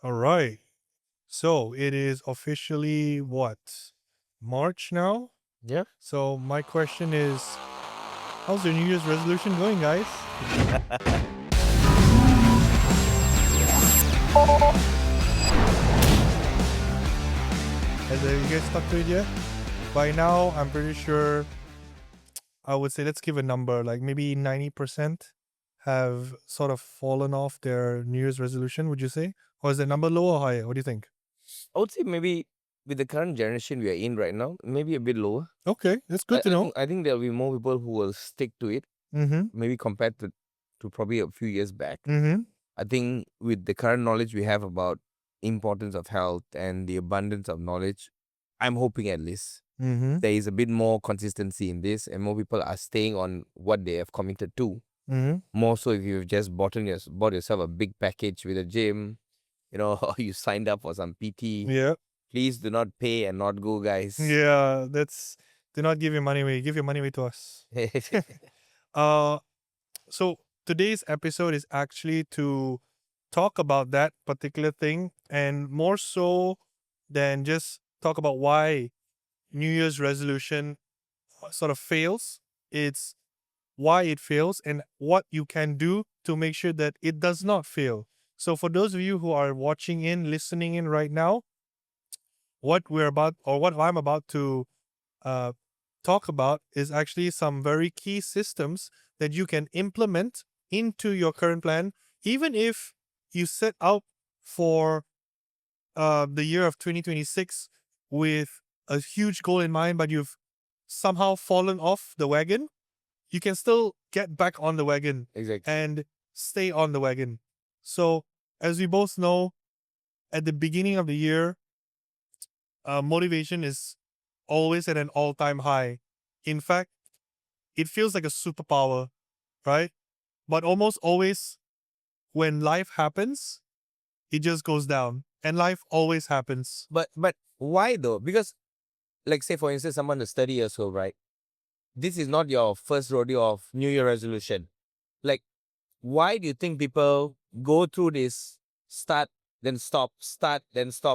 All right. So it is officially what? March now? Yeah. So my question is, how's your New Year's resolution going, guys? Have you guys stuck to it yet? By now, I'm pretty sure I would say let's give a number, like maybe 90% have sort of fallen off their New Year's resolution, would you say? Or is the number low or high? What do you think? I would say maybe with the current generation we are in right now, maybe a bit lower. Okay, that's I, good to I know. think I think there'll be more people who will stick to it, Mm-hmm. maybe compared to probably a few years back. Mm-hmm. I think with the current knowledge we have about importance of health and the abundance of knowledge, I'm hoping at least Mm-hmm. there is a bit more consistency in this and more people are staying on what they have committed to. Mm-hmm. More so if you've just bought yourself a big package with a gym, or you signed up for some PT. Yeah. Please do not pay and not go, guys. Yeah, that's do not give your money away. Give your money away to us. uh so today's episode is actually to talk about that particular thing, and more so than just talk about why New Year's resolution sort of fails. It's why it fails and what you can do to make sure that it does not fail. So for those of you who are watching in, listening in right now, what I'm about to uh, talk about is actually some very key systems that you can implement into your current plan, even if you set out for the year of 2026 with a huge goal in mind, but you've somehow fallen off the wagon. You can still get back on the wagon Exactly. and stay on the wagon. So, as we both know, at the beginning of the year, motivation is always at an all-time high. In fact, it feels like a superpower, right? But almost always when life happens, it just goes down. And life always happens. But why though? Because like say for instance someone is 30 years old, right? This is not your first rodeo of New Year resolution. Like, why do you think people go through this start then stop,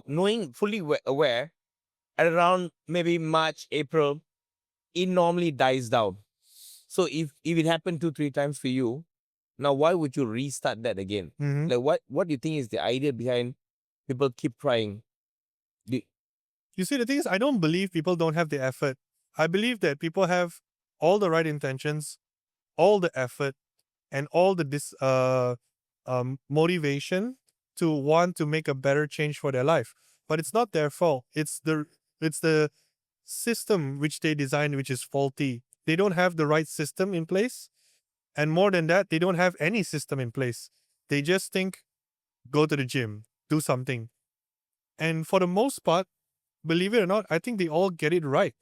knowing fully aware at around maybe March, April, it normally dies down. So if it happened 2-3 times for you, now why would you restart that again? Mm-hmm. Like what do you think is the idea behind people keep trying? You see, the thing is, I don't believe people don't have the effort. I believe that people have all the right intentions, all the effort, and all the motivation to want to make a better change for their life. But it's not their fault. It's the system which they designed which is faulty. They don't have the right system in place, and more than that, they don't have any system in place. They just think, go to the gym, do something. And for the most part, believe it or not, I think they all get it right.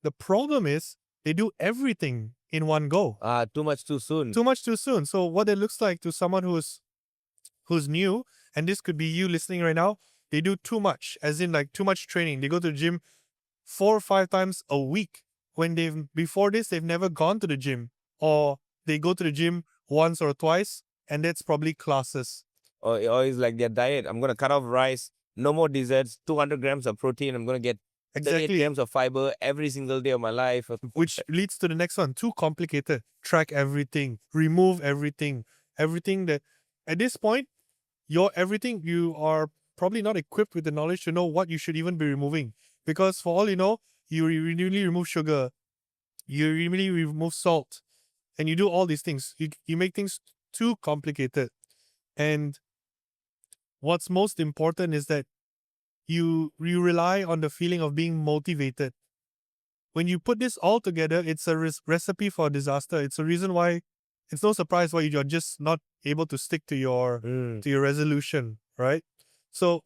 The problem is they do everything in one go. Too much too soon. Too much too soon. So what it looks like to someone who's new, and this could be you listening right now, they do too much, as in like too much training. They go to the gym 4 or 5 times a week when before this they've never gone to the gym, or they go to the gym once or twice, and that's probably classes. Or it's like their diet. I'm gonna cut off rice, no more desserts, 200 grams of protein. I'm gonna get 38 Exactly. grams of fiber every single day of my life. Which leads to the next one. Too complicated. Track everything. Remove everything. Everything that at this point, you are probably not equipped with the knowledge to know what you should even be removing. Because for all you know, you really remove sugar, you really remove salt, and you do all these things. You make things too complicated. And what's most important is that you rely on the feeling of being motivated. When you put this all together, it's a recipe for disaster. It's a reason why it's no surprise why you're just not able to stick to your resolution, right? So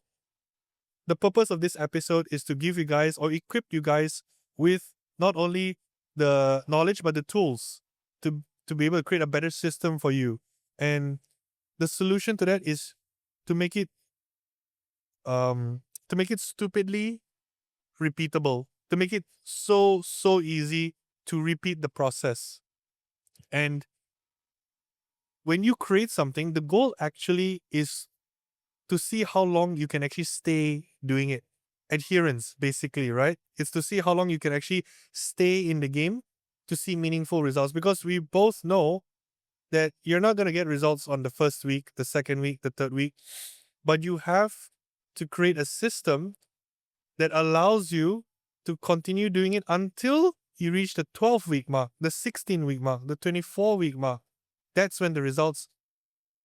the purpose of this episode is to give you guys or equip you guys with not only the knowledge but the tools to be able to create a better system for you. And the solution to that is to make it stupidly repeatable, to make it so easy to repeat the process. And when you create something, the goal actually is to see how long you can actually stay doing it. Adherence, basically, right? It's to see how long you can actually stay in the game to see meaningful results, because we both know that you're not going to get results on the first week, the second week, the third week, but you have to create a system that allows you to continue doing it until you reach the 12-week mark, the 16-week mark, the 24-week mark. That's when the results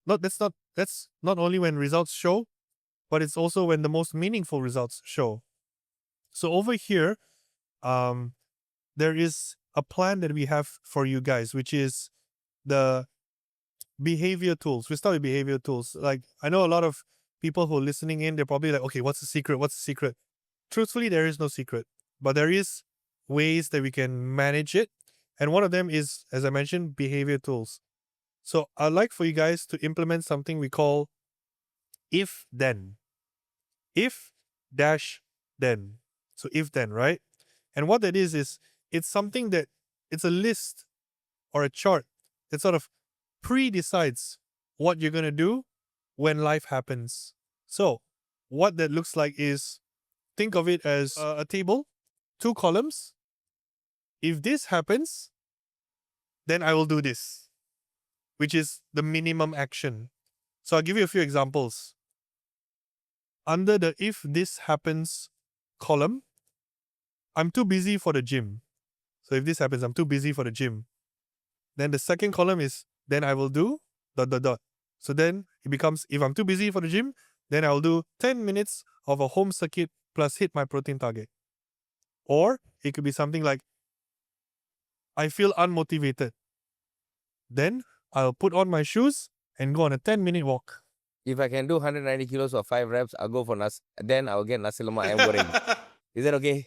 that's not only when results show, but it's also when the most meaningful results show. So over here, there is a plan that we have for you guys, which is the behavior tools. We start with behavior tools. Like, I know a lot of people who are listening in, they're probably like, okay, what's the secret? What's the secret? Truthfully, there is no secret, but there is ways that we can manage it. And one of them is, as I mentioned, behavior tools. So I'd like for you guys to implement something we call if then. If dash then. So if then, right? And what that is it's something that it's a list or a chart that sort of pre-decides what you're going to do when life happens. So what that looks like is, think of it as a table, 2 columns. If this happens, then I will do this, which is the minimum action. So I'll give you a few examples. Under the if this happens column, I'm too busy for the gym. So if this happens, I'm too busy for the gym. Then the second column is, then I will do ... So then it becomes, if I'm too busy for the gym, then I will do 10 minutes of a home circuit plus hit my protein target. Or it could be something like, I feel unmotivated. Then I'll put on my shoes and go on a 10-minute walk. If I can do 190 kilos or 5 reps, I'll go for then I'll get nasi lemak ayam goreng. Is that okay?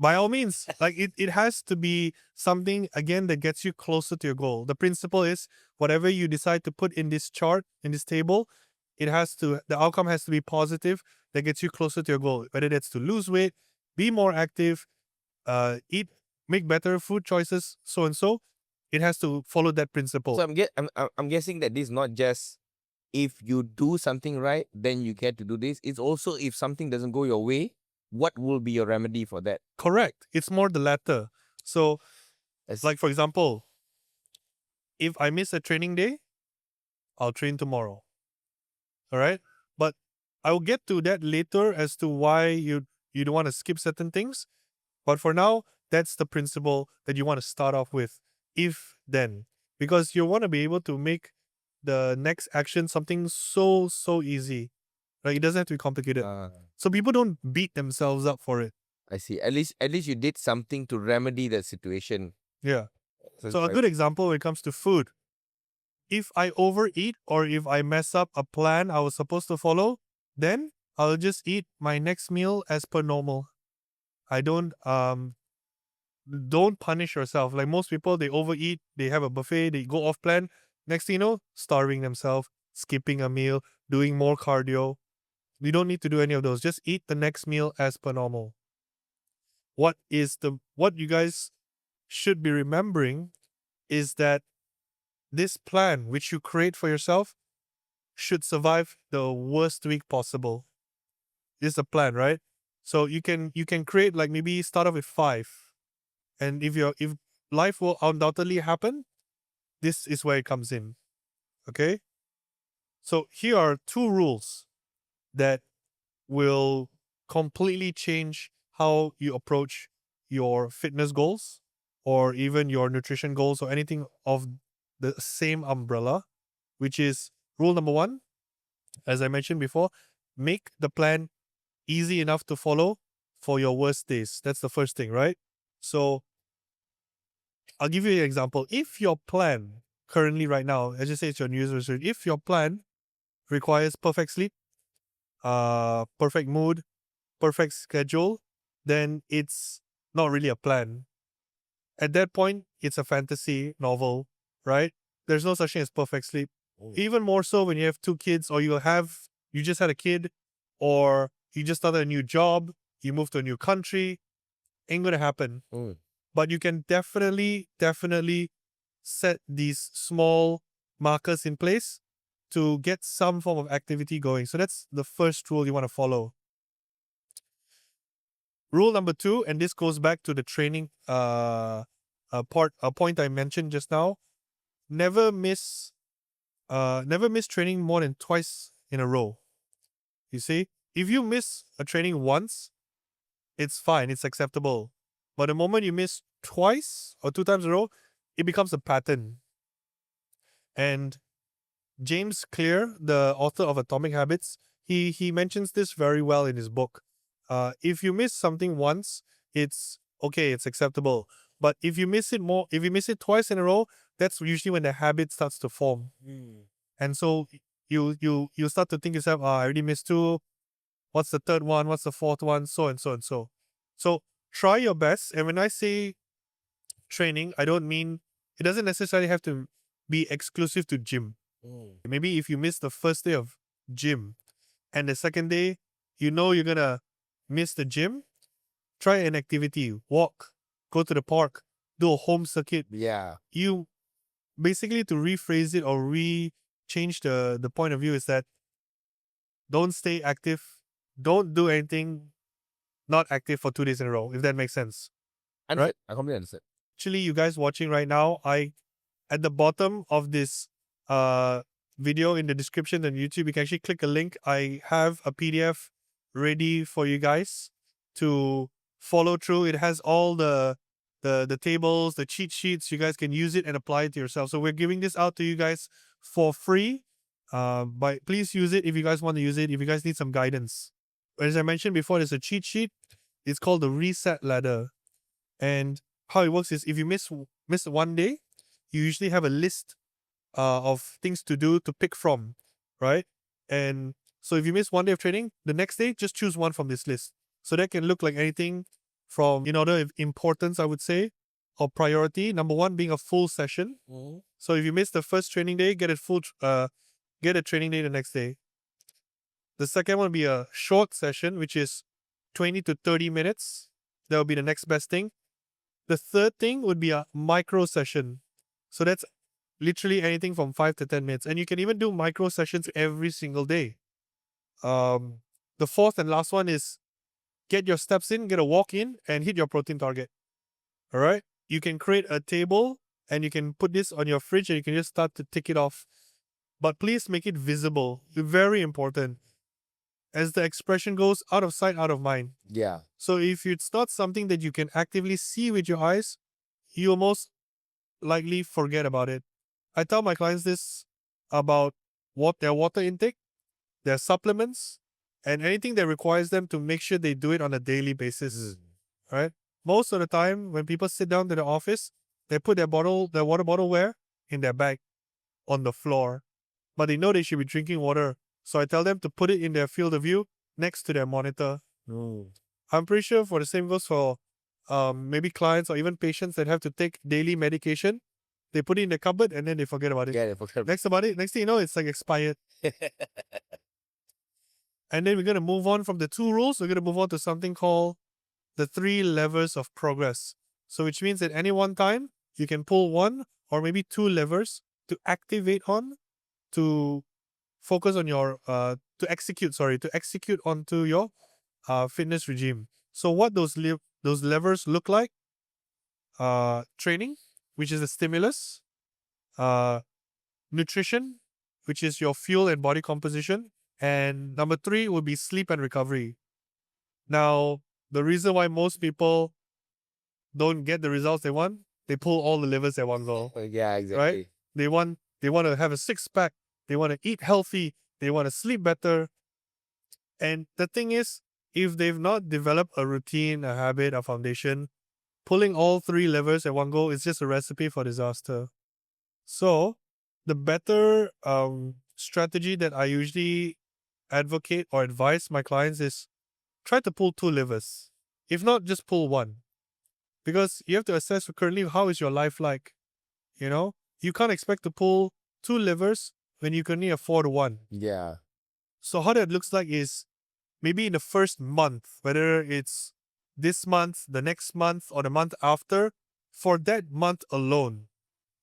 By all means, like it has to be something, again, that gets you closer to your goal. The principle is, whatever you decide to put in this chart, in this table, the outcome has to be positive, that gets you closer to your goal. Whether that's to lose weight, be more active, make better food choices, so and so. It has to follow that principle. So I'm guessing that this is not just if you do something right, then you get to do this. It's also if something doesn't go your way, what will be your remedy for that? Correct. It's more the latter. So, like, for example, if I miss a training day, I'll train tomorrow. All right? But I will get to that later as to why you don't want to skip certain things. But for now, that's the principle that you want to start off with. If then. Because you want to be able to make the next action something so easy. Right? It doesn't have to be complicated. So people don't beat themselves up for it. I see. At least you did something to remedy the situation. Yeah. So a good example when it comes to food. If I overeat or if I mess up a plan I was supposed to follow, then I'll just eat my next meal as per normal. I don't punish yourself. Like most people, they overeat, they have a buffet, they go off plan. Next thing you know, starving themselves, skipping a meal, doing more cardio. You don't need to do any of those. Just eat the next meal as per normal. What you guys should be remembering is that this plan which you create for yourself should survive the worst week possible. This is a plan, right? So you can create, like, maybe start off with 5. And if life will undoubtedly happen, this is where it comes in. Okay? So here are 2 rules that will completely change how you approach your fitness goals or even your nutrition goals or anything of the same umbrella, which is rule number 1, as I mentioned before, make the plan easy enough to follow for your worst days. That's the first thing, right? So I'll give you an example. If your plan currently right now, as you say, it's your New Year's resolution, if your plan requires perfect sleep, perfect mood, perfect schedule, then it's not really a plan. At that point, it's a fantasy novel, right? There's no such thing as perfect sleep. Even more so when you have 2 kids, or you just had a kid, or you just started a new job, you moved to a new country. Ain't gonna happen. But you can definitely set these small markers in place to get some form of activity going. So that's the first rule you want to follow. Rule number 2, and this goes back to the training point I mentioned just now. Never miss training more than twice in a row. You see, if you miss a training once, it's fine, it's acceptable. But the moment you miss twice or 2 times in a row, it becomes a pattern. And James Clear, the author of Atomic Habits, he mentions this very well in his book. If you miss something once, it's okay, it's acceptable. But if you miss it twice in a row, that's usually when the habit starts to form. And so you start to think yourself, I already missed 2. What's the third one? What's the fourth one? So and so and so. So try your best. And when I say training, I don't mean, it doesn't necessarily have to be exclusive to gym. Maybe if you miss the first day of gym and the second day, you're gonna miss the gym, try an activity, walk, go to the park, do a home circuit. Yeah. You basically, to rephrase it or change the point of view, is that don't stay active, don't do anything not active for 2 days in a row, if that makes sense. Right? I completely understand. Actually, you guys watching right now, at the bottom of this video in the description on YouTube, you can actually click a link. I have a PDF ready for you guys to follow through. It has all the tables, the cheat sheets. You guys can use it and apply it to yourself. So we're giving this out to you guys for free. But please use it if you guys want to use it, if you guys need some guidance. As I mentioned before, there's a cheat sheet. It's called the reset ladder. And how it works is, if you miss 1 day, you usually have a list of things to do to pick from, right? And so if you miss 1 day of training, the next day, just choose one from this list. So that can look like anything from, in order of importance, I would say, or priority. Number 1 being a full session. So if you miss the first training day, get a training day the next day. The second one will be a short session, which is 20 to 30 minutes. That will be the next best thing. The third thing would be a micro session. So that's literally anything from 5 to 10 minutes. And you can even do micro sessions every single day. The fourth and last one is get your steps in, get a walk in, and hit your protein target. All right? You can create a table and you can put this on your fridge and you can just start to tick it off. But please make it visible. Very important. As the expression goes, out of sight, out of mind. Yeah. So if it's not something that you can actively see with your eyes, you'll most likely forget about it. I tell my clients this about their water intake, their supplements, and anything that requires them to make sure they do it on a daily basis. Right? Most of the time, when people sit down to the office, they put their water bottle where? In their bag, on the floor. But they know they should be drinking water. So I tell them to put it in their field of view next to their monitor. I'm pretty sure for the same goes for maybe clients or even patients that have to take daily medication. They put it in the cupboard and then they forget about it. Yeah, they forget. Next thing you know, it's like expired. And then we're going to move on from the 2 rules. We're going to move on to something called the 3 levers of progress. So which means at any one time, you can pull 1 or maybe 2 levers to activate on, to focus on your, to execute onto your fitness regime. So what those levers look like? Training, which is the stimulus. Nutrition, which is your fuel and body composition. And number 3 would be sleep and recovery. Now, the reason why most people don't get the results they want, they pull all the levers at one go. Yeah, exactly. Right? They want to have a 6-pack. They want to eat healthy. They want to sleep better. And the thing is, if they've not developed a routine, a habit, a foundation, pulling all 3 levers at one go is just a recipe for disaster. So, the better strategy that I usually advocate or advise my clients is try to pull 2 levers. If not, just pull 1. Because you have to assess currently how is your life like. You can't expect to pull 2 levers when you can only afford 1. Yeah. So how that looks like is maybe in the first month, whether it's this month, the next month, or the month after, for that month alone,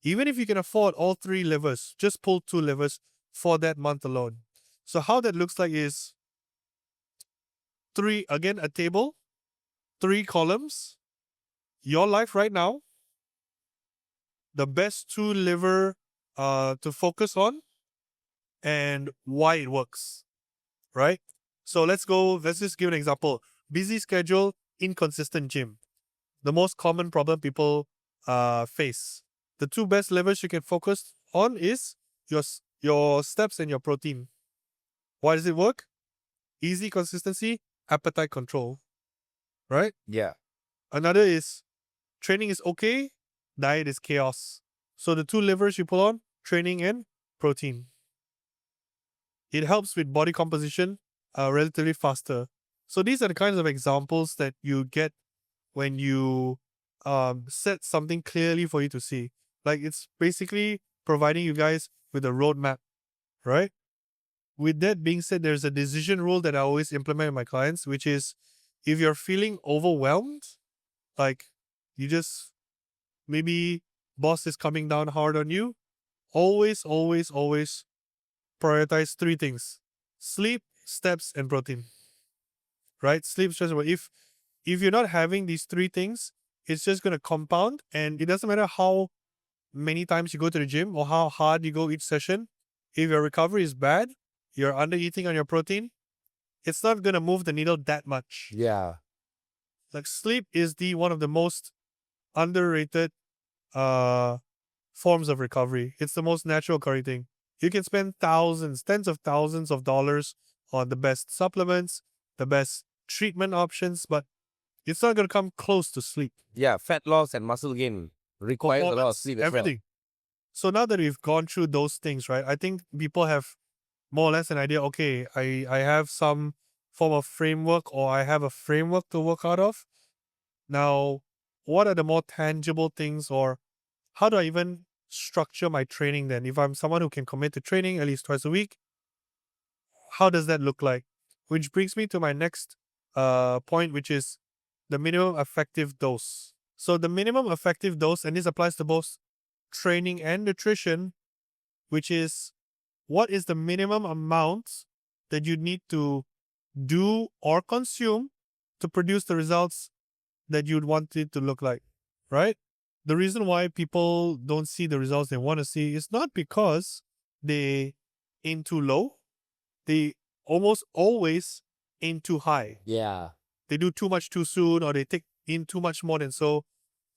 even if you can afford all 3 levers, just pull 2 levers for that month alone. So how that looks like is a table, 3 columns, your life right now, the best tool lever to focus on, and why it works, right? So let's just give an example. Busy schedule, inconsistent gym. The most common problem people face. The 2 best levers you can focus on is your steps and your protein. Why does it work? Easy consistency, appetite control, right? Yeah. Another is training is okay, diet is chaos. So the 2 levers you pull on, training and protein. It helps with body composition relatively faster. So these are the kinds of examples that you get when you set something clearly for you to see. Like it's basically providing you guys with a roadmap, right? With that being said, there's a decision rule that I always implement with my clients, which is if you're feeling overwhelmed, like you just maybe boss is coming down hard on you, always prioritize 3 things: sleep, steps, and protein. Right? Sleep, stress. If you're not having these 3 things, it's just gonna compound, and it doesn't matter how many times you go to the gym or how hard you go each session. If your recovery is bad, you're under eating on your protein, it's not gonna move the needle that much. Yeah. Like sleep is the one of the most underrated uh forms of recovery. It's the most natural occurring thing. You can spend thousands, tens of thousands of dollars on the best supplements, the best treatment options, but it's not going to come close to sleep. Yeah. Fat loss and muscle gain requires a lot of Performance, sleep as well. everything. So now that we've gone through those things, right, I think people have more or less an idea, okay, I have some form of framework, or I have a framework to work out of. Now, what are the more tangible things, or how do I even structure my training then? If I'm someone who can commit to training at least twice a week, how does that look like? Which brings me to my next point, which is the minimum effective dose. So the minimum effective dose, and this applies to both training and nutrition, which is what is the minimum amount that you need to do or consume to produce the results that you'd want it to look like, right? The reason why people don't see the results they want to see is not because they aim too low. They almost always aim too high. Yeah. They do too much too soon, or they take in too much more than so.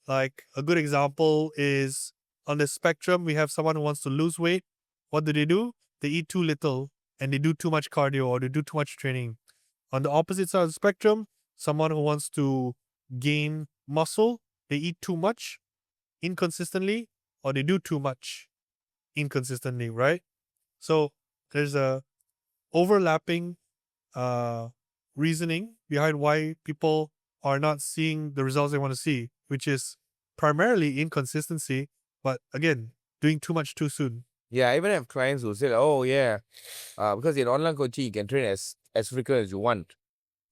Like a good example is on the spectrum, we have someone who wants to lose weight. What do? They eat too little and they do too much cardio, or they do too much training. On the opposite side of the spectrum, someone who wants to gain muscle, they eat too much inconsistently, or they do too much inconsistently, right? So there's a overlapping reasoning behind why people are not seeing the results they want to see, which is primarily inconsistency, but again, doing too much too soon. Yeah. I even have clients who say, oh, yeah, because in online coaching, you can train as frequent as you want.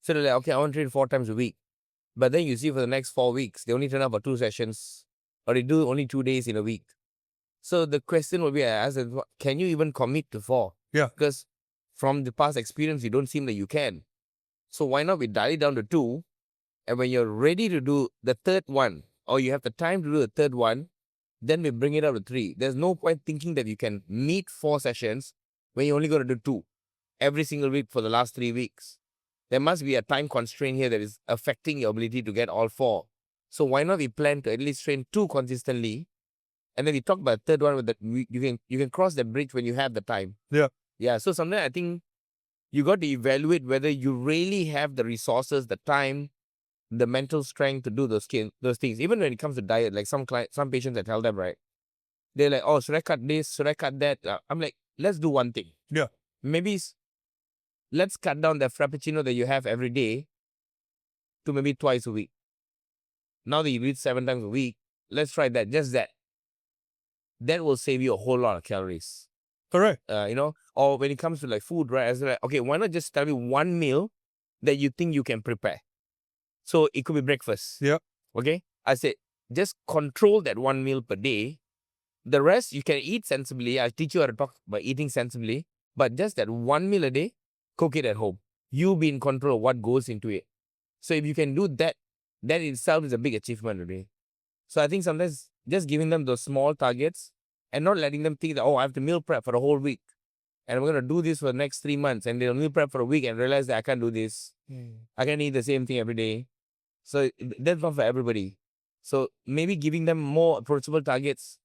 So they're like, okay, I want to train 4 times a week. But then you see for the next 4 weeks, they only turn up for 2 sessions, or they do only 2 days in a week. So the question will be, I ask them, can you even commit to 4? Yeah. Because from the past experience, you don't seem that you can. So why not we dial it down to 2, and when you're ready to do the 3rd one, or you have the time to do the 3rd one, then we bring it up to 3. There's no point thinking that you can meet 4 sessions when you're only going to do 2 every single week for the last 3 weeks. There must be a time constraint here that is affecting your ability to get all 4. So why not we plan to at least train 2 consistently, and then we talk about the 3rd one with that you can cross that bridge when you have the time. Yeah. Yeah. So sometimes I think you got to evaluate whether you really have the resources, the time, the mental strength to do those things. Even when it comes to diet, like some patients, I tell them, right, they're like, oh, should I cut this? Should I cut that? I'm like, let's do one thing. Yeah. Maybe let's cut down the frappuccino that you have every day to maybe twice a week. Now that you eat 7 times a week, let's try that. Just that. That will save you a whole lot of calories. Correct. Or when it comes to like food, right? I was like, okay, why not just tell me one meal that you think you can prepare? So it could be breakfast. Yeah. Okay. I said, just control that one meal per day. The rest you can eat sensibly. I'll teach you how to talk about eating sensibly. But just that one meal a day, cook it at home. You be in control of what goes into it. So if you can do that, that itself is a big achievement already. So I think sometimes just giving them those small targets and not letting them think that, oh, I have to meal prep for a whole week. And I'm going to do this for the next 3 months. And they'll meal prep for a week and realize that I can't do this. I can't eat the same thing every day. So that's not for everybody. So maybe giving them more approachable targets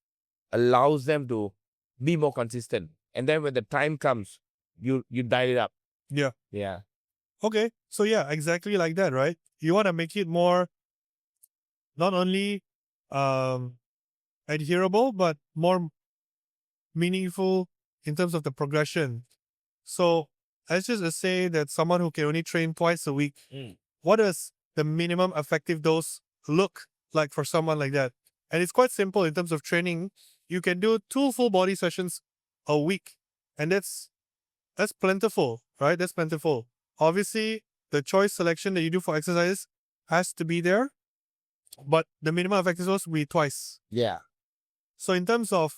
allows them to be more consistent. And then when the time comes, you dial it up. Yeah. Yeah. Okay. So yeah, exactly like that, right? You want to make it more not only adherable, but more meaningful in terms of the progression. So let's just say that someone who can only train twice a week, what does the minimum effective dose look like for someone like that? And it's quite simple in terms of training. You can do 2 full body sessions a week, and that's plentiful, right? That's plentiful. Obviously, the choice selection that you do for exercises has to be there, but the minimum effective dose will be twice. Yeah. So in terms of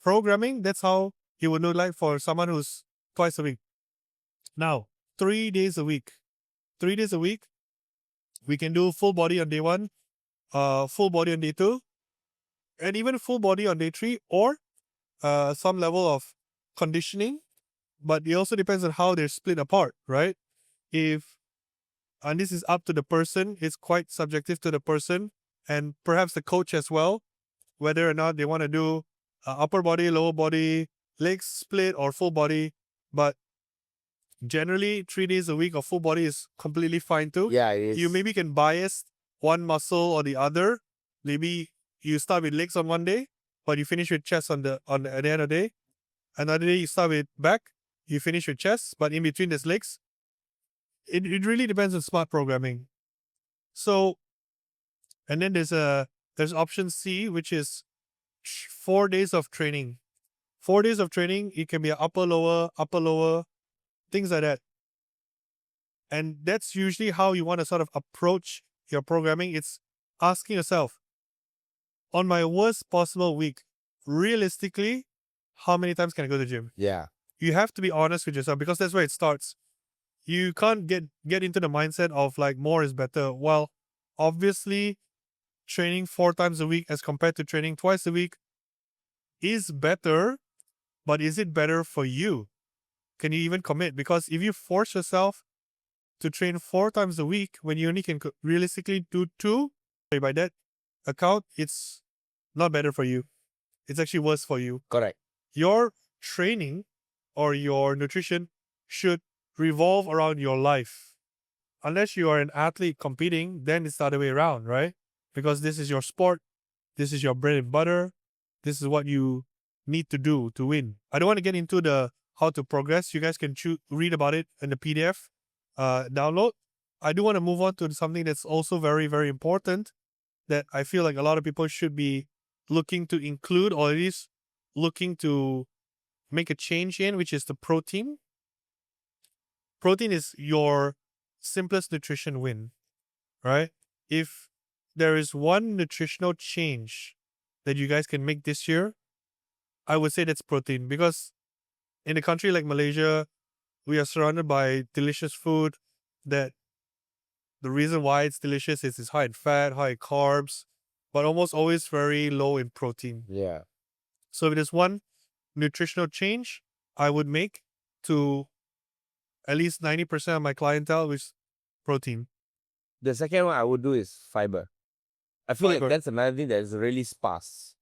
programming, that's how it would look like for someone who's twice a week. Now, 3 days a week. 3 days a week, we can do full body on day 1, full body on day 2, and even full body on day 3, or some level of conditioning. But it also depends on how they're split apart, right? And this is up to the person, it's quite subjective to the person and perhaps the coach as well, whether or not they want to do upper body, lower body, legs split, or full body. But generally, 3 days a week of full body is completely fine too. Yeah, it is. You maybe can bias one muscle or the other. Maybe you start with legs on one day, but you finish with chest at the end of the day. Another day you start with back, you finish with chest, but in between there's legs. It really depends on smart programming. So, and then there's option C, which is 4 days of training. 4 days of training, it can be upper lower, things like that. And that's usually how you want to sort of approach your programming. It's asking yourself, on my worst possible week, realistically, how many times can I go to the gym? Yeah. You have to be honest with yourself because that's where it starts. You can't get into the mindset of like more is better. Well, obviously, training 4 times a week as compared to training twice a week is better, but is it better for you? Can you even commit? Because if you force yourself to train 4 times a week when you only can realistically do 2, by that account, it's not better for you. It's actually worse for you. Correct. Your training or your nutrition should revolve around your life. Unless you are an athlete competing, then it's the other way around, right? Because this is your sport, this is your bread and butter, this is what you need to do to win. I don't want to get into the how to progress. You guys can read about it in the PDF download. I do want to move on to something that's also very, very important that I feel like a lot of people should be looking to include, or at least looking to make a change in, which is the protein. Protein is your simplest nutrition win, right? If there is one nutritional change that you guys can make this year, I would say that's protein, because in a country like Malaysia, we are surrounded by delicious food that the reason why it's delicious is it's high in fat, high in carbs, but almost always very low in protein. Yeah. So if there's one nutritional change I would make to at least 90% of my clientele, which is protein. The second one I would do is fiber. I feel like Fiber. that's another thing that is really sparse.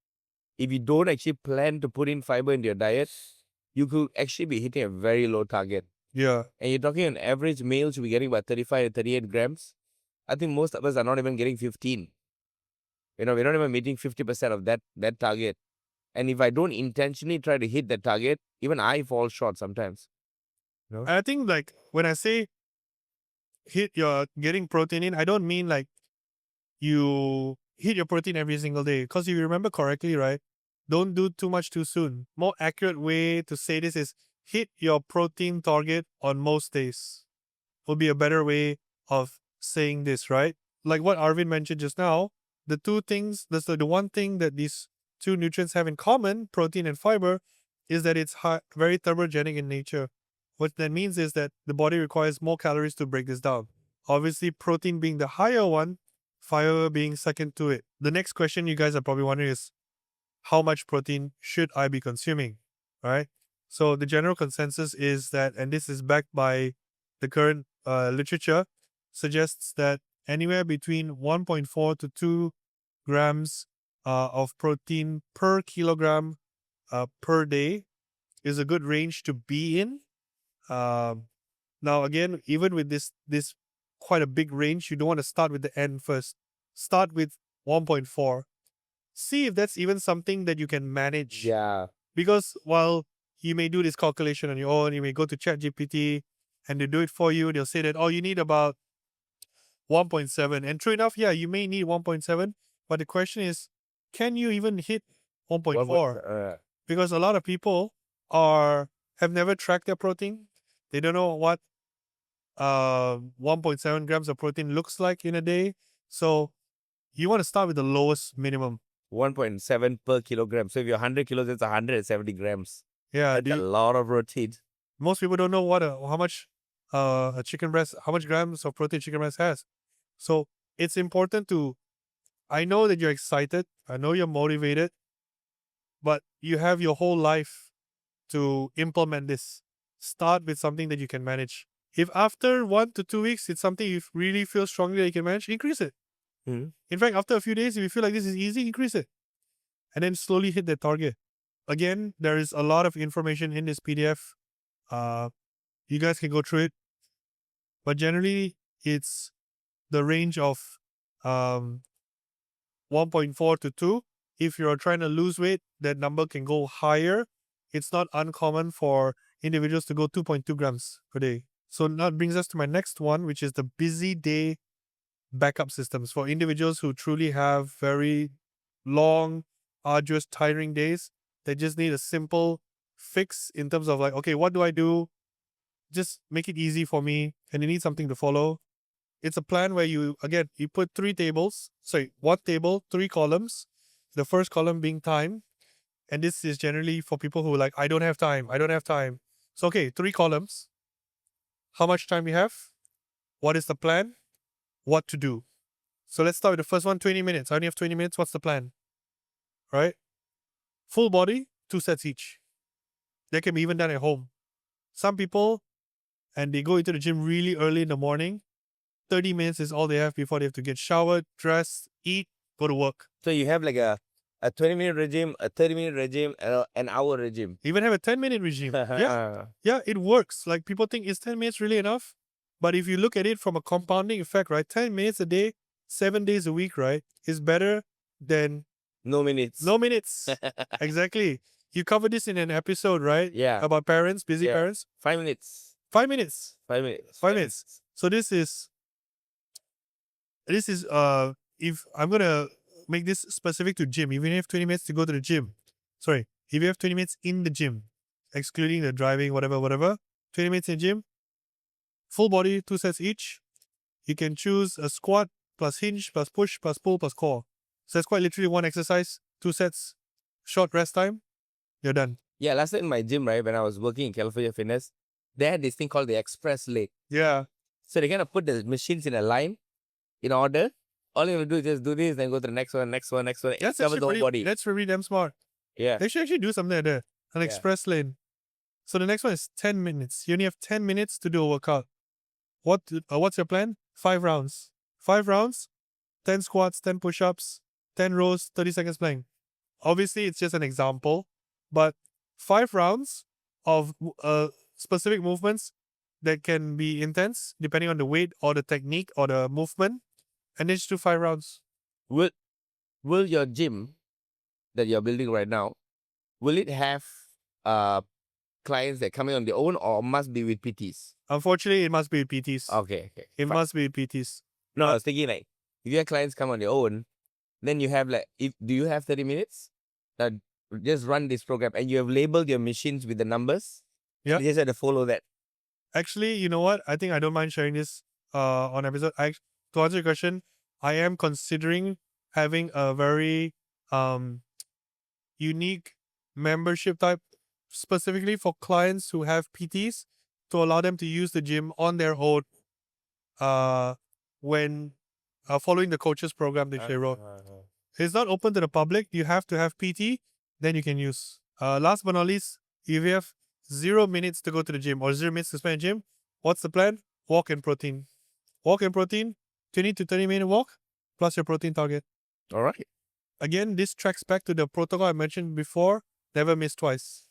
If you don't actually plan to put in fiber into your diet, you could actually be hitting a very low target. Yeah. And you're talking an average male should be getting about 35 to 38 grams. I think most of us are not even getting 15. We're not even meeting 50% of that target. And if I don't intentionally try to hit that target, even I fall short sometimes. And I think like when I say hit your getting protein in, I don't mean like you hit your protein every single day. Because if you remember correctly, right, don't do too much too soon. More accurate way to say this is hit your protein target on most days. Would be a better way of saying this, right? Like what Arvin mentioned just now, the 2 things, that's the one thing that these two nutrients have in common, protein and fiber, is that it's very thermogenic in nature. What that means is that the body requires more calories to break this down. Obviously, protein being the higher one, fiber being second to it. The next question you guys are probably wondering is, how much protein should I be consuming? Right? So the general consensus is that, and this is backed by the current literature, suggests that anywhere between 1.4 to 2 grams of protein per kilogram per day is a good range to be in. Now, again, even with this quite a big range, you don't want to start with the end first. Start with 1.4. See if that's even something that you can manage. Yeah. Because while you may do this calculation on your own, you may go to ChatGPT and they do it for you. They'll say that, oh, you need about 1.7. And true enough, yeah, you may need 1.7. But the question is, can you even hit 1.4? Because a lot of people have never tracked their protein. They don't know what 1.7 grams of protein looks like in a day. So you want to start with the lowest minimum. 1.7 per kilogram. So if you're 100 kilos, it's 170 grams. Yeah, That's a lot of protein. most people don't know how much a chicken breast, how much grams of protein chicken breast has. So it's important to, I know that you're excited, I know you're motivated, but you have your whole life to implement this. Start with something that you can manage. If after 1 to 2 weeks, it's something you really feel strongly that you can manage, increase it. Mhm. In fact, after a few days, if you feel like this is easy, increase it. And then slowly hit the target. Again, there is a lot of information in this PDF. You guys can go through it. But generally, it's the range of 1.4 to 2. If you're trying to lose weight, that number can go higher. It's not uncommon for individuals to go 2.2 grams per day. So that brings us to my next one, which is the busy day backup systems for individuals who truly have very long, arduous, tiring days. They just need a simple fix in terms of like, okay, what do I do? Just make it easy for me, and you need something to follow. It's a plan where you put one table, 3 columns. The first column being time. And this is generally for people who like, I don't have time. So, okay, 3 columns. How much time we have? What is the plan? What to do? So let's start with the first one, 20 minutes. I only have 20 minutes. What's the plan? Right? Full body, 2 sets each. That can be even done at home. Some people, and they go into the gym really early in the morning. 30 minutes is all they have before they have to get showered, dressed, eat, go to work. So you have like a 20-minute regime, a 30-minute regime, and an hour regime. Even have a 10-minute regime. Yeah, it works. Like people think, is 10 minutes really enough? But if you look at it from a compounding effect, right? 10 minutes a day, 7 days a week, right? Is better than no minutes. No minutes. Exactly. You covered this in an episode, right? Yeah. About parents, busy Yeah. parents. 5 minutes. 5 minutes. 5 minutes. 5 minutes. So this is if I'm gonna make this specific to gym, if you have 20 minutes to go to the gym. Sorry, if you have 20 minutes in the gym, excluding the driving, whatever, 20 minutes in gym, full body, 2 sets each. You can choose a squat plus hinge plus push plus pull plus core. So that's quite literally one exercise, 2 sets, short rest time, you're done. Yeah, last time in my gym, right, when I was working in California Fitness, they had this thing called the express leg. Yeah. So they kind of put the machines in a line, in order. All you have to do is just do this, then go to the next one. That's Cover the whole body. That's really damn smart. Yeah. They should actually do something like that. An Yeah. express lane. So the next one is 10 minutes. You only have 10 minutes to do a workout. What's your plan? 5 rounds. 5 rounds, 10 squats, 10 push-ups, 10 rows, 30 seconds plank. Obviously, it's just an example, but 5 rounds of specific movements that can be intense depending on the weight or the technique or the movement, and then just do 5 rounds. Will your gym that you're building right now, will it have clients that come in on their own, or must be with PTs? Unfortunately, it must be with PTs. Okay. It must be with PTs. No, I was thinking like, if your clients come on their own, then you have like, do you have 30 minutes? That just run this program, and you have labeled your machines with the numbers. Yeah. You just have to follow that. Actually, you know what? I think I don't mind sharing this on episode. To answer your question, I am considering having a very unique membership type specifically for clients who have PTs to allow them to use the gym on their own when following the coaches program that they wrote. It's not open to the public. You have to have PT, then you can use. Last but not least, if you have 0 minutes to go to the gym or 0 minutes to spend in the gym, what's the plan? Walk and protein. Walk and protein, 20 to 30-minute walk, plus your protein target. All right. Again, this tracks back to the protocol I mentioned before, never miss twice.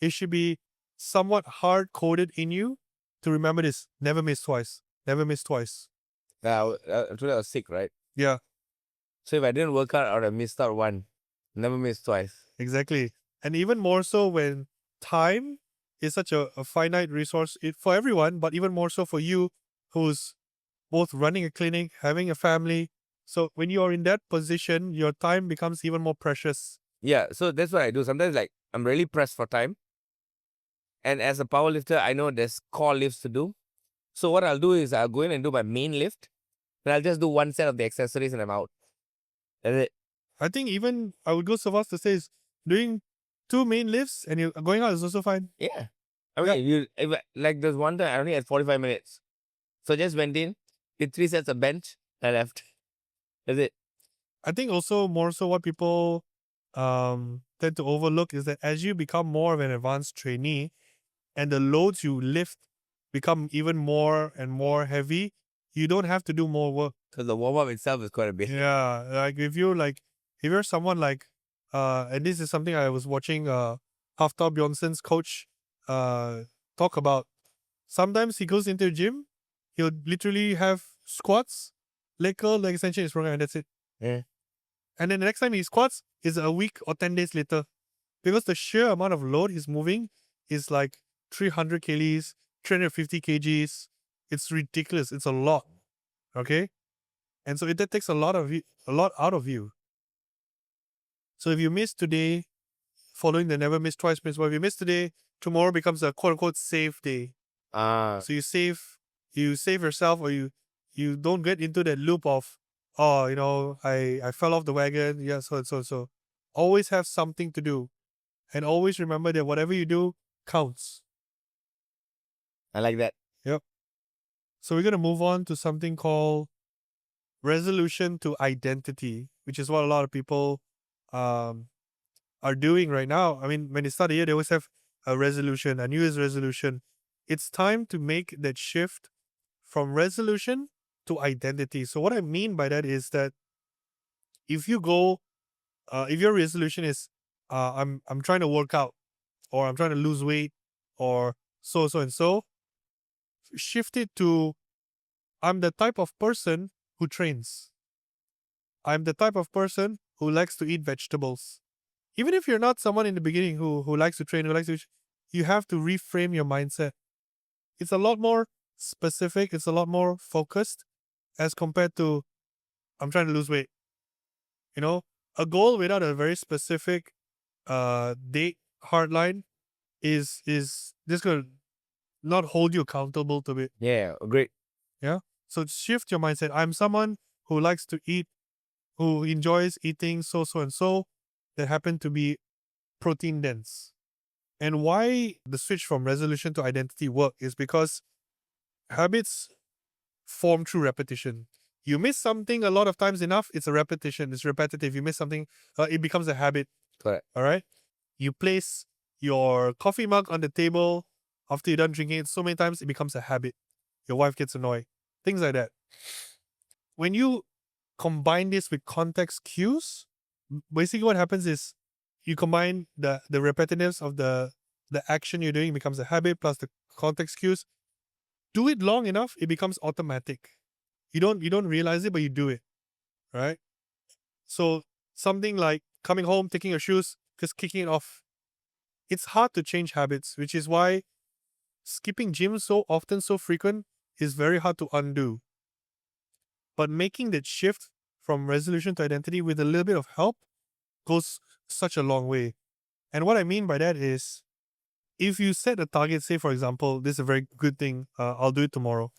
It should be somewhat hard-coded in you to remember this, never miss twice. Never miss twice. Today I was sick, right? Yeah, So if I didn't work out or I missed out one, never miss twice. exactly. And even more so when time is such a finite resource for everyone, but even more so for you who's both running a clinic, having a family. So when you are in that position, your time becomes even more precious. Yeah, so that's what I do. Sometimes like I'm really pressed for time. And as a power lifter, I know there's core lifts to do. So what I'll do is I'll go in and do my main lift. And I'll just do one set of the accessories and I'm out. That's it. I think even I would go so far as to say is doing 2 main lifts and you're going out is also fine. Yeah. I mean, like there's one time I only had 45 minutes. So I just went in, did 3 sets of bench, I left. That's it. I think also more so what people tend to overlook is that as you become more of an advanced trainee and the loads you lift become even more and more heavy, you don't have to do more work. Because the warm up itself is quite a bit. Yeah, like if you're someone like and this is something I was watching Haftar Bjornson's coach talk about. Sometimes he goes into the gym, he'll literally have squats, leg curl, leg extension is program, and that's it. Yeah. And then the next time he squats is a week or 10 days later. Because the sheer amount of load he's moving is like 300 kgs, 350 kgs. It's ridiculous. It's a lot. Okay? And so that takes a lot out of you. So if you miss today, following the never miss twice principle, if you miss today, tomorrow becomes a quote unquote safe day. So you save yourself, or you don't get into that loop of, oh, I fell off the wagon. Yeah, so. Always have something to do. And always remember that whatever you do counts. I like that. Yep. So we're gonna move on to something called resolution to identity, which is what a lot of people are doing right now. I mean, when they start the year, they always have a resolution, a New Year's resolution. It's time to make that shift from resolution to identity. So what I mean by that is that if your resolution is I'm trying to work out, or I'm trying to lose weight, or so and so, shift it to I'm the type of person who trains. I'm the type of person who likes to eat vegetables. Even if you're not someone in the beginning who likes to train, you have to reframe your mindset. It's a lot more specific. It's a lot more focused as compared to I'm trying to lose weight. A goal without a very specific date hardline is just gonna not hold you accountable to it. Yeah, great. Yeah. So shift your mindset. I'm someone who likes to eat, who enjoys eating so and so that happen to be protein dense. And why the switch from resolution to identity work is because habits form through repetition. You miss something a lot of times enough, it's a repetition, it's repetitive. You miss something, it becomes a habit. Correct. All right. You place your coffee mug on the table after you're done drinking it so many times, it becomes a habit. Your wife gets annoyed. Things like that. When you combine this with context cues, basically what happens is you combine the repetitiveness of the action you're doing becomes a habit plus the context cues. Do it long enough, it becomes automatic. You don't realize it, but you do it. Right? So something like coming home, taking your shoes, just kicking it off. It's hard to change habits, which is why skipping gym so often, so frequent, is very hard to undo. But making that shift from resolution to identity with a little bit of help goes such a long way. And what I mean by that is, if you set a target, say for example, this is a very good thing, I'll do it tomorrow.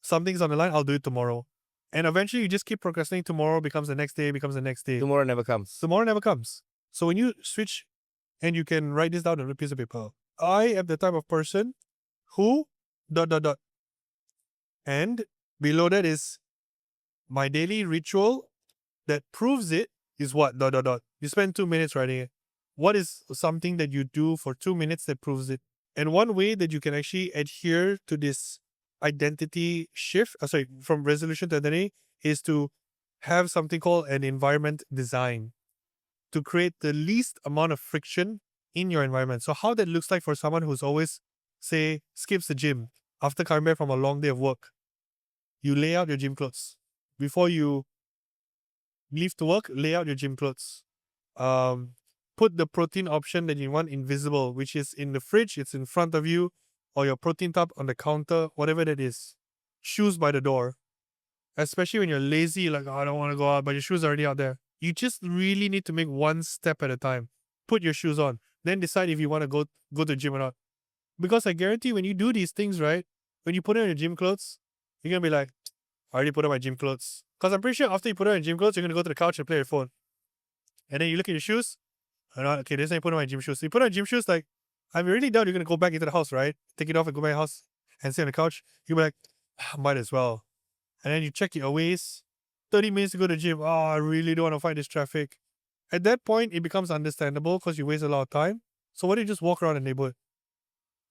Something's on the line, I'll do it tomorrow. And eventually you just keep procrastinating, tomorrow becomes the next day, becomes the next day. Tomorrow never comes. Tomorrow never comes. So when you switch, and you can write this down on a piece of paper, I am the type of person who ... And below that is my daily ritual that proves it is what ... You spend 2 minutes writing it. What is something that you do for 2 minutes that proves it? And one way that you can actually adhere to this identity shift, from resolution to identity, is to have something called an environment design to create the least amount of friction in your environment. So how that looks like for someone who's always, say, skips the gym after coming back from a long day of work, you lay out your gym clothes. Before you leave to work, lay out your gym clothes. Put the protein option that you want invisible, which is in the fridge, it's in front of you, or your protein tub on the counter, whatever that is. Shoes by the door. Especially when you're lazy, like, oh, I don't want to go out, but your shoes are already out there. You just really need to make one step at a time. Put your shoes on, then decide if you want to go to the gym or not. Because I guarantee when you do these things, right, when you put on your gym clothes, you're gonna be like, I already put on my gym clothes. Because I'm pretty sure after you put on your gym clothes, you're gonna go to the couch and play your phone. And then you look at your shoes. Okay, this I put on my gym shoes. So you put on gym shoes, like, I'm really down. You're gonna go back into the house, right? Take it off and go back to the house and sit on the couch. You'll be like, might as well. And then you check your ways. 30 minutes to go to the gym. Oh, I really don't want to fight this traffic. At that point, it becomes understandable because you waste a lot of time. So why don't you just walk around the neighborhood?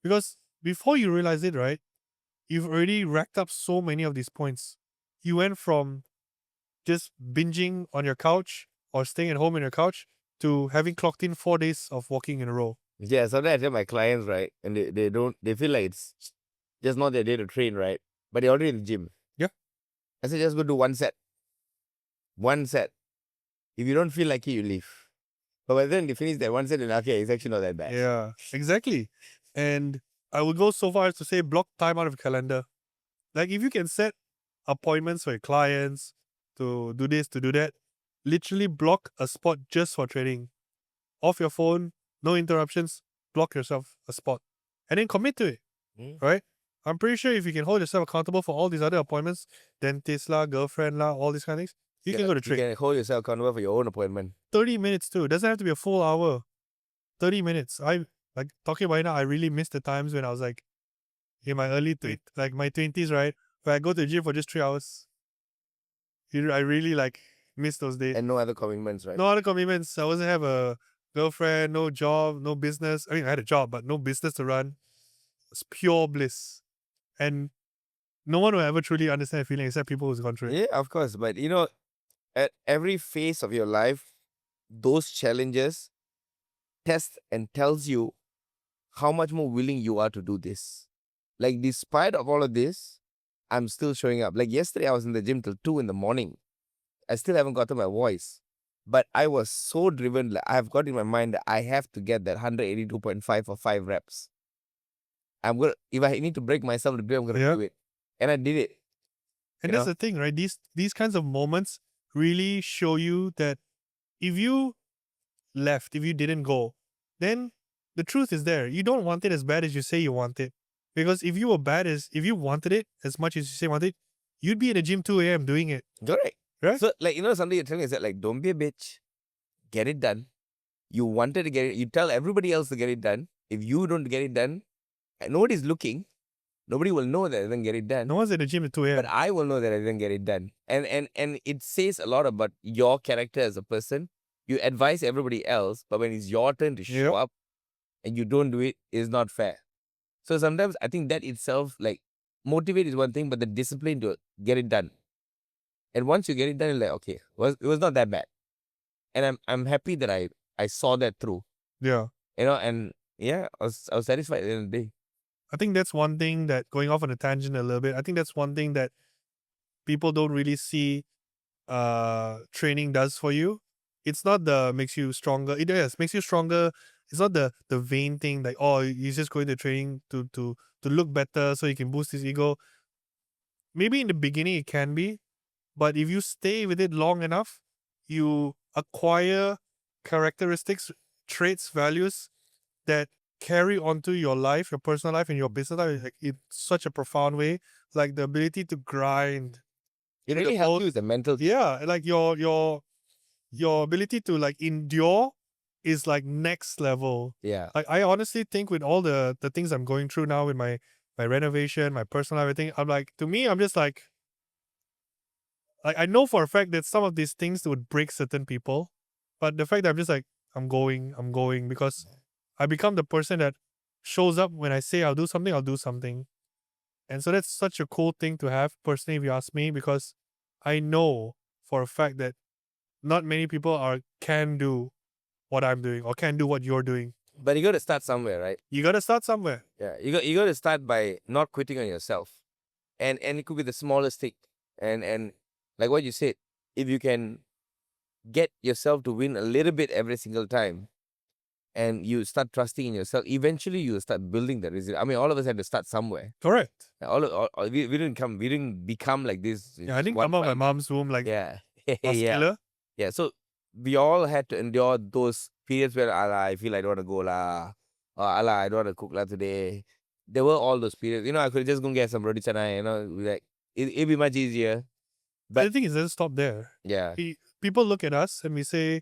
Because before you realize it, right, you've already racked up so many of these points. You went from just binging on your couch or staying at home in your couch to having clocked in 4 days of walking in a row. Yeah, sometimes I tell my clients, right, and they feel like it's just not their day to train, right? But they're already in the gym. Yeah. I say just go do one set. One set. If you don't feel like it, you leave. But by then they finish that one set and okay, it's actually not that bad. Yeah, exactly. And I would go so far as to say block time out of your calendar. Like if you can set appointments for your clients to do this, to do that, literally block a spot just for training. Off your phone, no interruptions, block yourself a spot. And then commit to it, right? I'm pretty sure if you can hold yourself accountable for all these other appointments, dentist lah, girlfriend lah, all these kind of things, you can go to You train. can hold yourself accountable for your own appointment. 30 minutes too. It doesn't have to be a full hour. 30 minutes. I like talking about it now, I really miss the times when I was like in my like my 20s, right? Where I go to the gym for just 3 hours. I really like miss those days. And no other commitments, right? No other commitments. I wasn't have a girlfriend, no job, no business. I mean, I had a job, but no business to run. It's pure bliss. And no one will ever truly understand the feeling except people who's gone through it. Yeah, of course. But you know, at every phase of your life, those challenges test and tells you how much more willing you are to do this. Like, despite of all of this, I'm still showing up. Like yesterday, I was in the gym till 2 in the morning. I still haven't gotten my voice. But I was so driven. Like, I've got in my mind that I have to get that 182.5 for 5 reps. If I need to break myself to do it, I'm gonna do it. And I did it. And that's the thing, right? These kinds of moments really show you that if you left, if you didn't go, then the truth is there. You don't want it as bad as you say you want it. Because if you wanted it as much as you say you want it, you'd be in the gym 2 a.m. doing it. Correct. Right? So, like, something you're telling is that, like, don't be a bitch. Get it done. You wanted to get it. You tell everybody else to get it done. If you don't get it done, and nobody's looking, nobody will know that I didn't get it done. No one's at the gym at 2 a.m. But I will know that I didn't get it done. And it says a lot about your character as a person. You advise everybody else, but when it's your turn to show up and you don't do it, it's not fair. So sometimes I think that itself, like, motivate is one thing, but the discipline to get it done. And once you get it done, you're like, okay, it was not that bad. And I'm happy that I saw that through. Yeah. And yeah, I was satisfied at the end of the day. I think that's one thing that, going off on a tangent a little bit, I think that's one thing that people don't really see training does for you. It's not the makes you stronger. It makes you stronger. It's not the vain thing like, oh, he's just going to training to look better so he can boost his ego. Maybe in the beginning it can be, but if you stay with it long enough, you acquire characteristics, traits, values that carry onto your life, your personal life, and your business life, like, in such a profound way. Like the ability to grind. It really helps you with the mental. Yeah, like your ability to, like, endure is like next level. Yeah. Like I honestly think with all the things I'm going through now with my renovation, my personal everything, I'm like, to me, I'm just like I know for a fact that some of these things would break certain people, but the fact that I'm just like I'm going because I become the person that shows up when I say I'll do something, I'll do something. And so that's such a cool thing to have personally, if you ask me, because I know for a fact that not many people can do what I'm doing or can do what you're doing. But you got to start somewhere, right? You gotta start somewhere. Yeah. You got to start by not quitting on yourself. And it could be the smallest thing. And like what you said, if you can get yourself to win a little bit every single time, and you start trusting in yourself, eventually you start building the resilience. I mean, all of us had to start somewhere. Correct. We didn't become like this. Yeah, I didn't come out of my mom's womb like Yeah. Yeah. muscular. Yeah. So we all had to endure those periods where I feel I don't want to go lah, or I don't want to cook lah today. There were all those periods. I could just go and get some roti canai. Like it'd be much easier. But But the thing is, it doesn't stop there. yeah, People look at us and we say,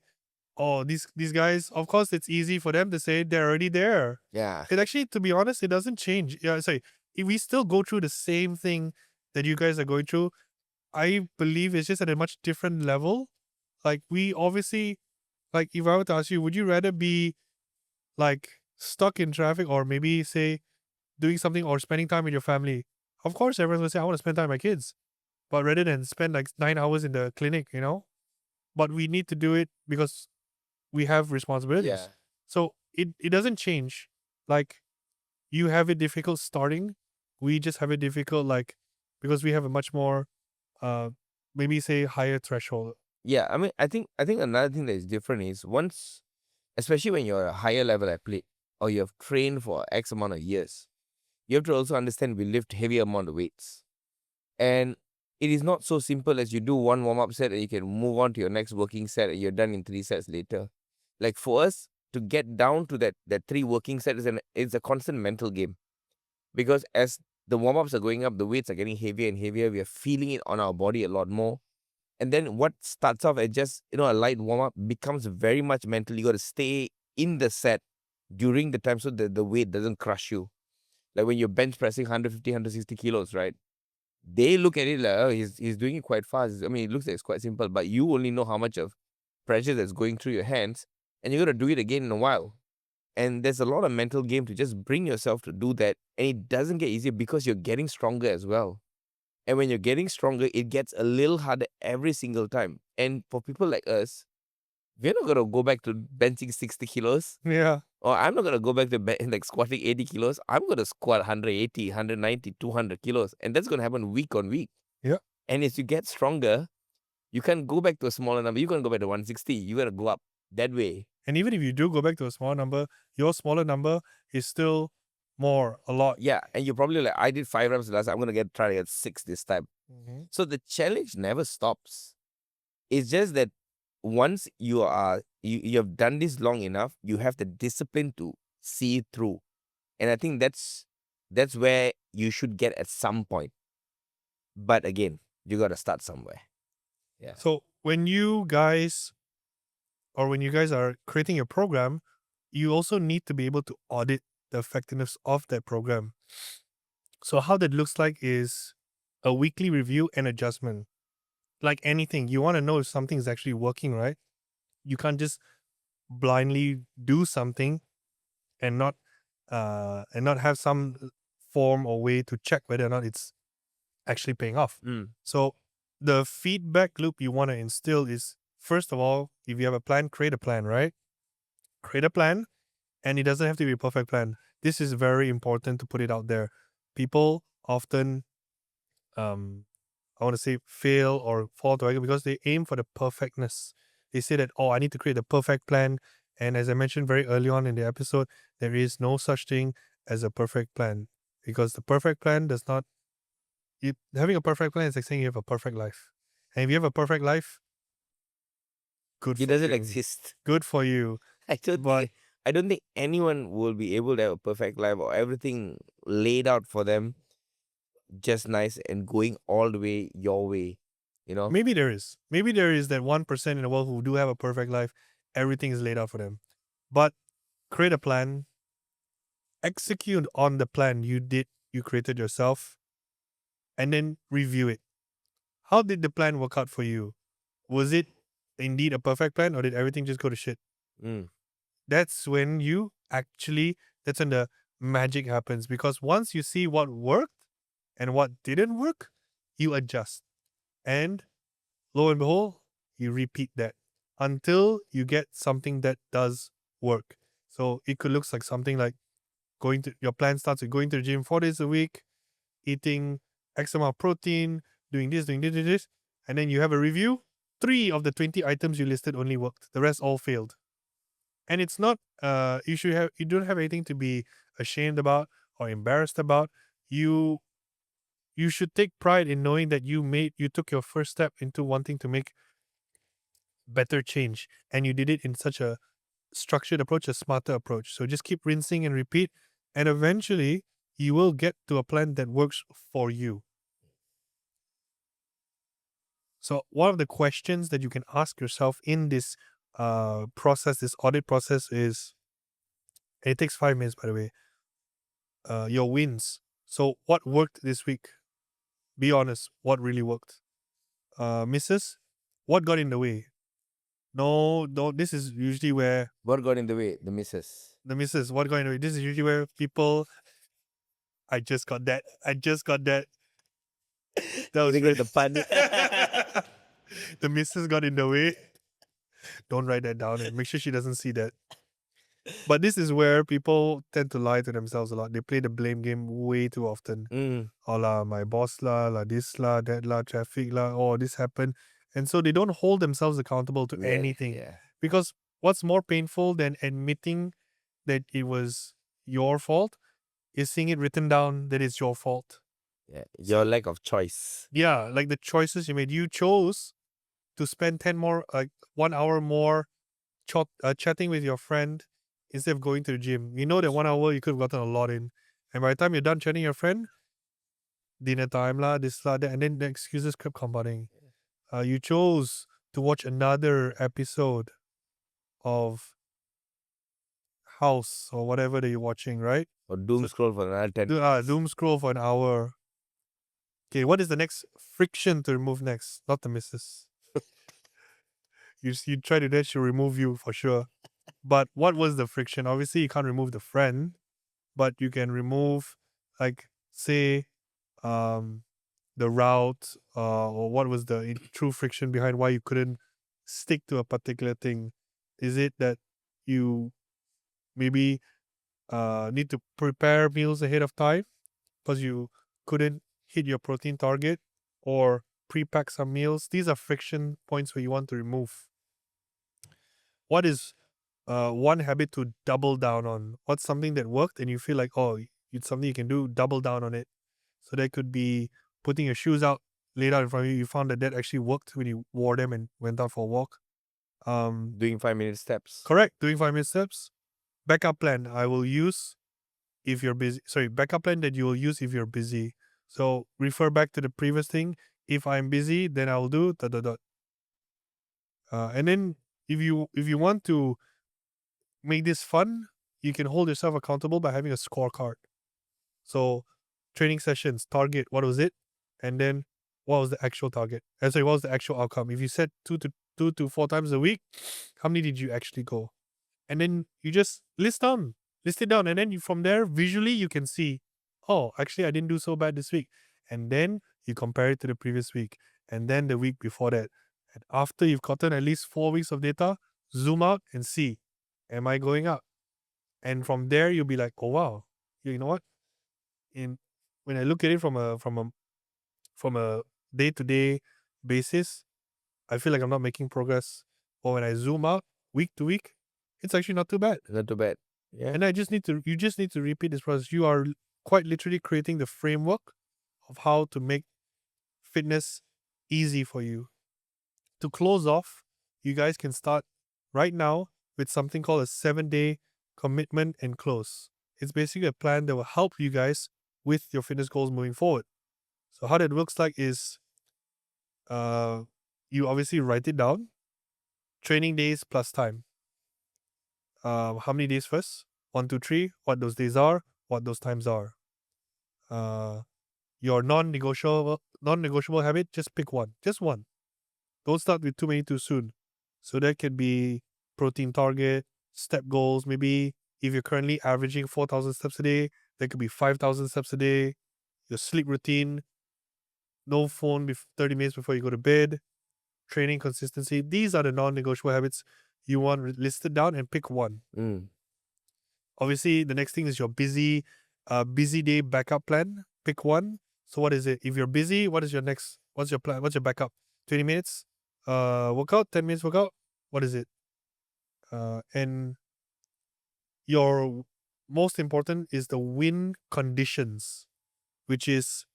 "Oh, these guys." Of course, it's easy for them to say they're already there. yeah, It actually, to be honest, it doesn't change. Yeah, sorry. If we still go through the same thing that you guys are going through, I believe it's just at a much different level. Like we obviously, like if I were to ask you, would you rather be like stuck in traffic or maybe say doing something or spending time with your family? Of course, everyone's gonna say, I want to spend time with my kids. But rather than spend like 9 hours in the clinic, but we need to do it because we have responsibilities. yeah. So it doesn't change. Like you have it difficult starting. We just have it difficult like because we have a much more maybe say higher threshold. Yeah, I mean, I think another thing that is different is once, especially when you're a higher level athlete or you have trained for X amount of years, you have to also understand we lift heavy amount of weights, and it is not so simple as you do one warm up set and you can move on to your next working set and you're done in 3 sets later. Like for us to get down to that 3 working sets it's a constant mental game, because as the warm ups are going up, the weights are getting heavier and heavier. We are feeling it on our body a lot more. And then what starts off as just, a light warm up becomes very much mental. You got to stay in the set during the time so that the weight doesn't crush you. Like when you're bench pressing 150, 160 kilos, right? They look at it like, oh, he's doing it quite fast. I mean, it looks like it's quite simple, but you only know how much of pressure that's going through your hands, and you got to do it again in a while. And there's a lot of mental game to just bring yourself to do that. And it doesn't get easier because you're getting stronger as well. And when you're getting stronger, it gets a little harder every single time. And for people like us, we're not going to go back to benching 60 kilos. Yeah. Or I'm not going to go back to like squatting 80 kilos. I'm going to squat 180, 190, 200 kilos. And that's going to happen week on week. Yeah. And as you get stronger, you can't go back to a smaller number. You can't go back to 160. You got to go up that way. And even if you do go back to a small number, your smaller number is still a lot. Yeah. And you're probably like, I did 5 reps last time. I'm going to try to get 6 this time. Mm-hmm. So the challenge never stops. It's just that once you have done this long enough, you have the discipline to see it through. And I think that's where you should get at some point. But again, you got to start somewhere. Yeah. So when you guys are creating your program, you also need to be able to audit the effectiveness of that program. So how that looks like is a weekly review and adjustment. Like anything, you want to know if something is actually working, right? You can't just blindly do something and not have some form or way to check whether or not it's actually paying off. So the feedback loop you want to instill is, first of all, if you have a plan, create a plan, right? Create a plan, and it doesn't have to be a perfect plan. This is very important to put it out there. People often, I want to say, fail or fall to it because they aim for the perfectness. They say that, I need to create a perfect plan. And as I mentioned very early on in the episode, there is no such thing as a perfect plan, because the perfect plan does not. Having a perfect plan is like saying you have a perfect life. And if you have a perfect life, good for It doesn't you. exist. Good for you. I don't think anyone will be able to have a perfect life or everything laid out for them just nice and going all the way your way. Maybe there is. Maybe there is that 1% in the world who do have a perfect life. Everything is laid out for them. But create a plan, execute on the plan you created yourself, and then review it. How did the plan work out for you? Was it indeed a perfect plan, or did everything just go to shit? Mm. That's when that's when the magic happens, because once you see what worked and what didn't work, you adjust. And lo and behold, you repeat that until you get something that does work. So it could look like something like your plan starts with going to the gym 4 days a week, eating X amount of protein, doing this, doing this, and then you have a review. 3 of the 20 items you listed only worked. The rest all failed. And it's not you don't have anything to be ashamed about or embarrassed about. You you should take pride in knowing that you took your first step into wanting to make better change, and you did it in such a structured approach, a smarter approach. So just keep rinsing and repeat, and eventually you will get to a plan that works for you. So one of the questions that you can ask yourself in this process, this audit process, is, and it takes 5 minutes, by the way, your wins. So what worked this week? Be honest, what really worked? Misses, what got in the way? No, this is usually where What got in the way? The missus. the misses, what got in the way? This is usually where people, I just got that. I just got that. That was They get the pun. the missus got in the way. Don't write that down and make sure she doesn't see that. But this is where people tend to lie to themselves a lot. They play the blame game way too often. Mm. Oh la, my boss la this la, that la, traffic la, oh, this happened. And so they don't hold themselves accountable to Yeah, anything. yeah. Because what's more painful than admitting that it was your fault is seeing it written down that it's your fault. Yeah. Your lack of choice. Yeah, like the choices you made. You chose to spend 1 hour more chatting with your friend instead of going to the gym. You know that 1 hour you could have gotten a lot in. And by the time you're done chatting your friend, dinner time lah, this lah, that, and then the excuses kept compounding. You chose to watch another episode of House or whatever that you're watching, right? Or doom So- scroll for another 10. Doom scroll for an hour. Okay, what is the next friction to remove next? Not the missus. You try to do that, she'll remove you for sure. But what was the friction? Obviously, you can't remove the friend, but you can remove, like, say, the route, or what was the true friction behind why you couldn't stick to a particular thing. Is it that you maybe need to prepare meals ahead of time because you couldn't hit your protein target, or pre-pack some meals? These are friction points where you want to remove. What is one habit to double down on? What's something that worked and you feel like, oh, it's something you can do, double down on it? So that could be putting your shoes out, laid out in front of you. You found that actually worked when you wore them and went out for a walk. Doing 5-minute steps. Correct. Doing 5 minute steps. Backup plan I will use if you're busy. Sorry, backup plan that you will use if you're busy. So refer back to the previous thing. If I'm busy, then I will do dot dot dot. And then if you want to make this fun, you can hold yourself accountable by having a scorecard. So training sessions, target, what was it? And then what was the actual target? And sorry, what was the actual outcome? If you said 2 to 4 times a week, how many did you actually go? And then you just list it down. And then from there, visually you can see, oh, actually I didn't do so bad this week. And then you compare it to the previous week and then the week before that. And after you've gotten at least 4 weeks of data, zoom out and see, am I going up? And from there you'll be like, oh wow, you know what? When I look at it from a day-to-day basis, I feel like I'm not making progress. But when I zoom out week to week, it's actually not too bad. Not too bad. Yeah. And you just need to repeat this process. You are quite literally creating the framework of how to make fitness easy for you. To close off, you guys can start right now with something called a 7-day commitment and close. It's basically a plan that will help you guys with your fitness goals moving forward. So how that looks like is, you obviously write it down. Training days plus time. How many days first? 1, 2, 3. What those days are, what those times are. Your non-negotiable habit, just pick one. Just one. Don't start with too many too soon. So that could be protein target, step goals. Maybe if you're currently averaging 4,000 steps a day, that could be 5,000 steps a day. Your sleep routine, no phone 30 minutes before you go to bed, training consistency. These are the non-negotiable habits you want listed down, and pick one. Obviously, the next thing is your busy day backup plan. Pick one. So what is it? If you're busy, what's your plan? What's your backup? 20 minutes workout, 10 minutes workout. What is it? And your most important is the win conditions, which is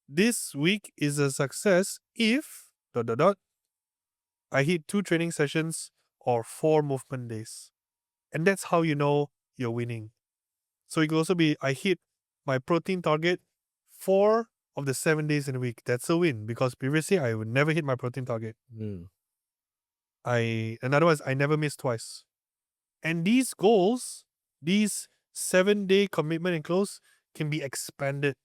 this week is a success if ... I hit 2 training sessions or 4 movement days. And that's how you know you're winning. So it could also be I hit my protein target 4 of the 7 days in a week. That's a win, because previously I would never hit my protein target. In other words, I never missed twice. And these goals, these 7-day commitment and close, can be expanded.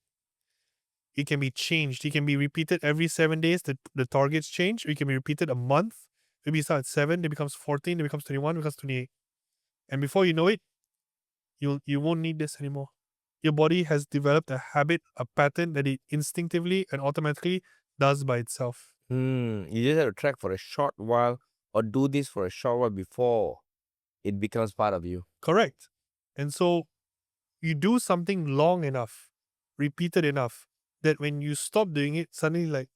It can be changed. It can be repeated every 7 days. The targets change. Or it can be repeated a month. Maybe you start at 7, it becomes 14, it becomes 21, it becomes 28. And before you know it, you won't need this anymore. Your body has developed a habit, a pattern that it instinctively and automatically does by itself. You just have to track for a short while or do this for a short while before it becomes part of you. Correct. And so you do something long enough, repeated enough, that when you stop doing it, suddenly like,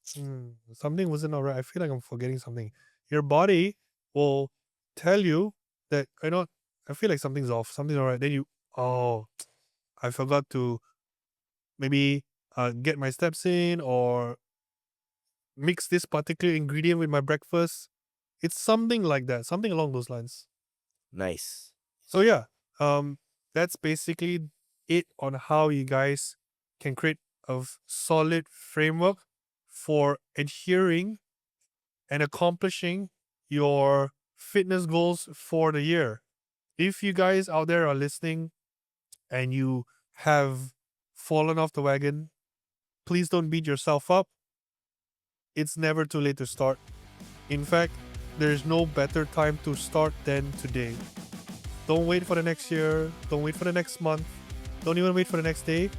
something wasn't all right. I feel like I'm forgetting something. Your body will tell you that, I feel like something's off, something's all right. Then I forgot to maybe get my steps in, or mix this particular ingredient with my breakfast. It's something like that, something along those lines. Nice. So yeah, that's basically it on how you guys can create a solid framework for adhering and accomplishing your fitness goals for the year. If you guys out there are listening and you have fallen off the wagon, please don't beat yourself up. It's never too late to start. In fact, there's no better time to start than today. Don't wait for the next year. Don't wait for the next month. Don't even wait for the next day.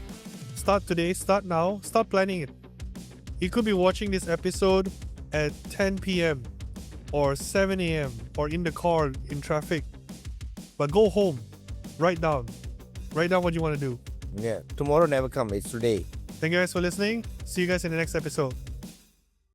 Start today. Start now. Start planning it. You could be watching this episode at 10 p.m. or 7 a.m. or in the car in traffic. But go home. Write down. Write down what you want to do. Yeah. Tomorrow never comes. It's today. Thank you guys for listening. See you guys in the next episode.